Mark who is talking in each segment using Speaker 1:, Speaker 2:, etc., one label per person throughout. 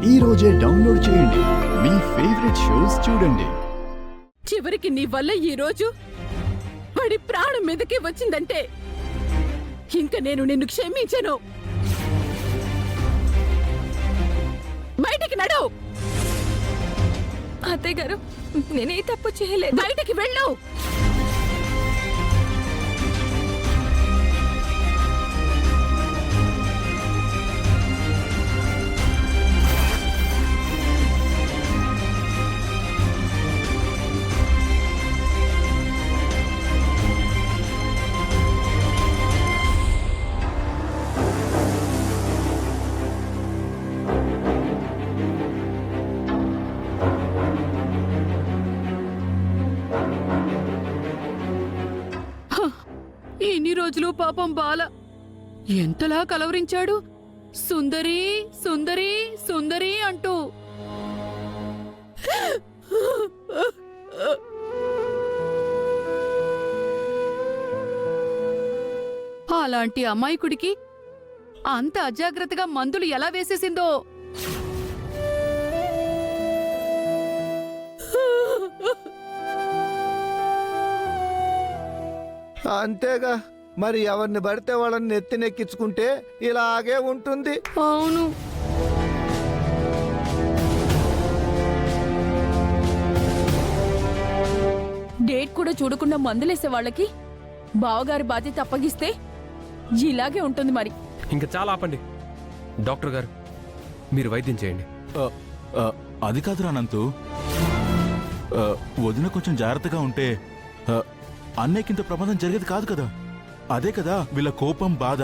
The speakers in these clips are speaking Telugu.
Speaker 1: ఈ రోజే డౌన్లోడ్ చేయండి. మీ ఫేవరెట్ షోస్ చూడండి.
Speaker 2: చివరికి నీ వల్ల ఈ రోజు వాడి ప్రాణం మీదకి వచ్చిందంటే ఇంక నేను నిన్ను క్షమించను. బయటికి నడు.
Speaker 3: అత్తయ్య గారు, నేనే తప్పు చేయలేదు.
Speaker 2: బయటికి వెళ్ళు. ఇన్ని రోజులు పాపం బాల ఎంతలా కలవరించాడు. సుందరి సుందరి సుందరి అంటూ. అలాంటి అమాయకుడికి అంత అజాగ్రత్తగా మందులు ఎలా వేసేసిందో.
Speaker 4: అంతేగా, మరి ఎవరిని పడితే వాళ్ళని నెత్తినెక్కించుకుంటే ఇలాగే ఉంటుంది.
Speaker 3: అవును,
Speaker 2: డేట్ కూడా చూడకుండా మందులేసే వాళ్ళకి బావగారి బాధ్యత అప్పగిస్తే ఇలాగే ఉంటుంది మరి.
Speaker 5: ఇంకా చాలా ఆపండి. డాక్టర్ గారు, మీరు వైద్యం చేయండి.
Speaker 6: అది కాదురా నంతు, వదిన కొంచెం జాగ్రత్తగా ఉంటే అన్నయ్యకింత ప్రమాదం జరిగేది కాదు కదా. అదే కదా వీళ్ళ కోపం, బాధ.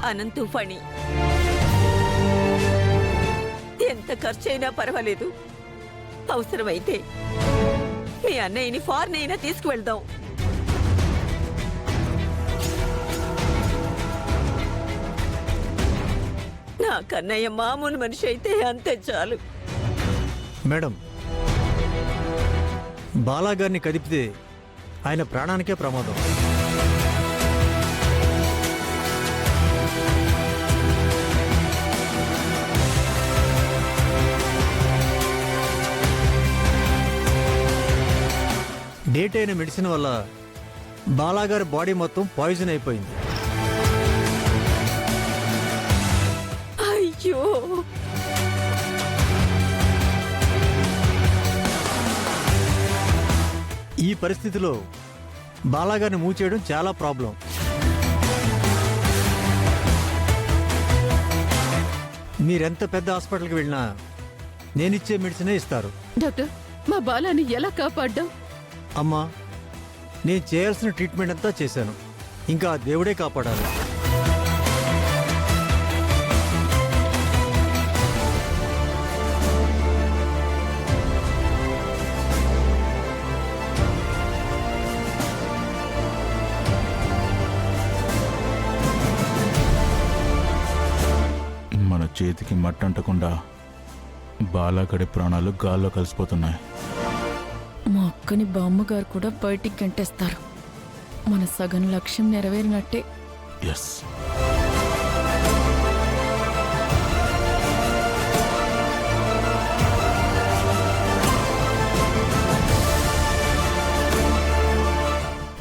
Speaker 7: అనంతు ఫణి, ఎంత ఖర్చైనా పర్వాలేదు, అవసరమైతే మీ అన్నయ్యని ఫారెన్ అయినా తీసుకువెళ్దాం. నా కన్నయ్య మామూలు మనిషి అయితే అంతే చాలు.
Speaker 8: మేడం, బాలాగారిని కదిపితే ఆయన ప్రాణానికే ప్రమాదం. డేట్ అయిన మెడిసిన్ వల్ల బాలాగారి బాడీ మొత్తం పాయిజన్ అయిపోయింది.
Speaker 7: అయ్యో,
Speaker 8: ఈ పరిస్థితిలో బాలాగారిని మూవ్ చేయడం చాలా ప్రాబ్లం. మీరెంత పెద్ద హాస్పిటల్కి వెళ్ళినా నేనిచ్చే మెడిసినే ఇస్తారు.
Speaker 2: డాక్టర్, మా బాలాని ఎలా కాపాడ్డాం?
Speaker 8: అమ్మా, నేను చేయాల్సిన ట్రీట్మెంట్ అంతా చేశాను. ఇంకా దేవుడే కాపాడాలి.
Speaker 6: మన చేతికి మట్టంటకుండా బాలాగడి ప్రాణాలు గాల్లో కలిసిపోతున్నాయి.
Speaker 3: మా అక్కని బామ్మగారు కూడా బయటికి గంటేస్తారు. మన సగం లక్ష్యం నెరవేరినట్టే.
Speaker 6: ఎస్.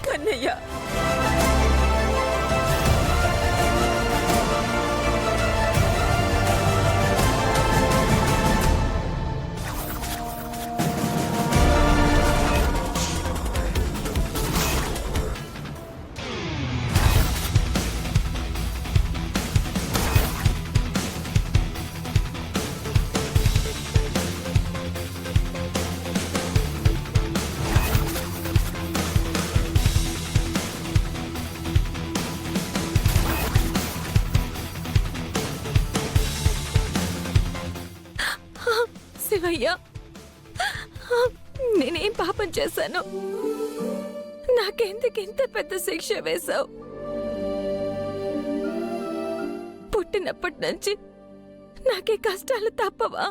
Speaker 7: కన్నయ్య,
Speaker 3: శివయ్య, నేనేం పాపం చేశాను? నాకెందుకు ఇంత పెద్ద శిక్ష వేశావు? పుట్టినప్పటి నుంచి నాకే కష్టాలు తప్పవా?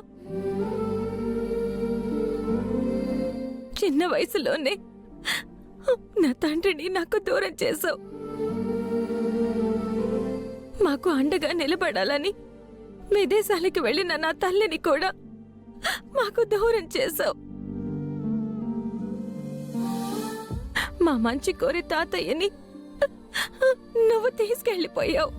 Speaker 3: చిన్న వయసులోనే నా తండ్రిని నాకు దూరం చేశావు. మాకు అండగా నిలబడాలని విదేశాలకు వెళ్ళిన నా తల్లిని కూడా మాకు దూరం చేశావు. మా మంచి కోరి తాతయ్యని నువ్వు తీసుకెళ్ళిపోయావు.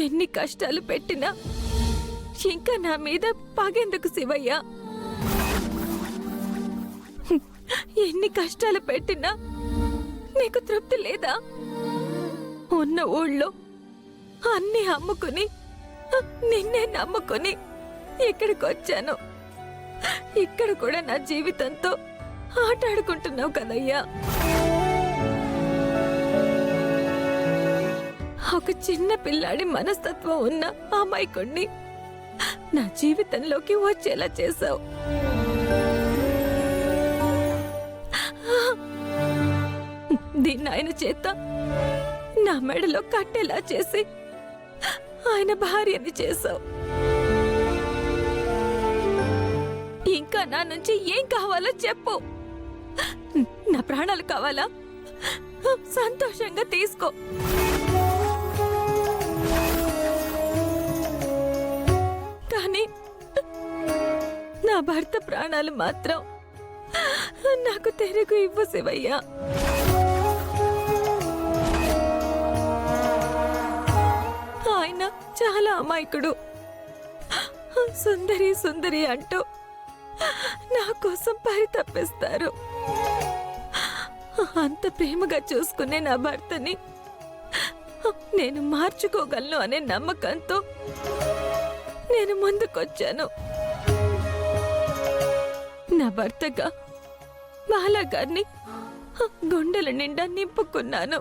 Speaker 3: ఎన్ని కష్టాలు పెట్టినా ఇంకా నా మీద పగెందుకు శివయ్య? ఎన్ని కష్టాలు పెట్టినా నీకు తృప్తి లేదా? ఉన్న ఊళ్ళో అన్ని అమ్ముకుని నిన్నే నమ్ముకుని ఇక్కడికి వచ్చాను. ఇక్కడ కూడా నా జీవితంతో ఆటాడుకుంటున్నావు కదయ్యా. ఒక చిన్న పిల్లాడి మనస్తత్వం ఉన్న అమాయకుణ్ణి నా జీవితంలోకి వచ్చేలా చేశావు. దీన్ని ఆయన చేత నా మెడలో కట్టేలా చేసి ఆయన భార్యని చేశావు. ఇంకా నా నుంచి ఏం కావాలో చెప్పు. నా ప్రాణాలు కావాలా? సంతోషంగా తీసుకో. కానీ నా భర్త ప్రాణాలు మాత్రం నాకు తిరిగి ఇవ్వు శివయ్య. ఆయన చాలా అమాయకుడు. సుందరి సుందరి అంటూ నా కోసం పరితపిస్తారు. అంత ప్రేమగా చూసుకునే నా భర్తని నేను మార్చుకోగలను అనే నమ్మకంతో నేను ముందుకొచ్చాను. నా భర్తగా బాలా గారిని గుండెల నిండా నింపుకున్నాను.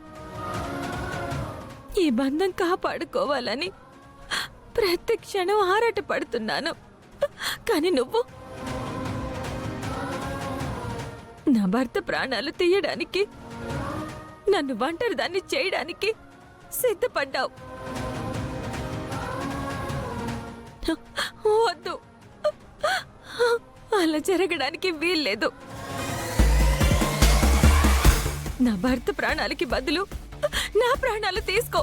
Speaker 3: ఈ బంధం కాపాడుకోవాలని ప్రతి క్షణం ఆరాటపడుతున్నాను. కానీ నువ్వు నా భర్త ప్రాణాలు తీయడానికి, నన్ను ఒంటరిదాన్ని చేయడానికి సిద్ధపడ్డావు. వద్దు, అలా జరగడానికి వీల్లేదు. నా భర్త ప్రాణాలకి బదులు నా ప్రాణాలు తీసుకో.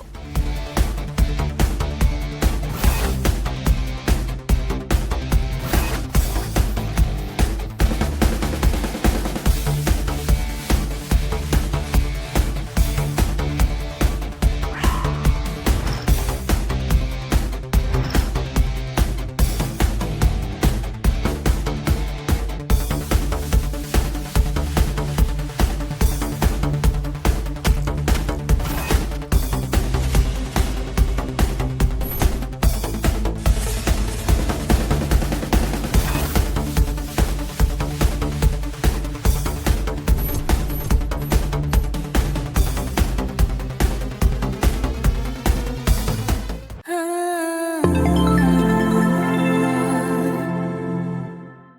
Speaker 9: ఆ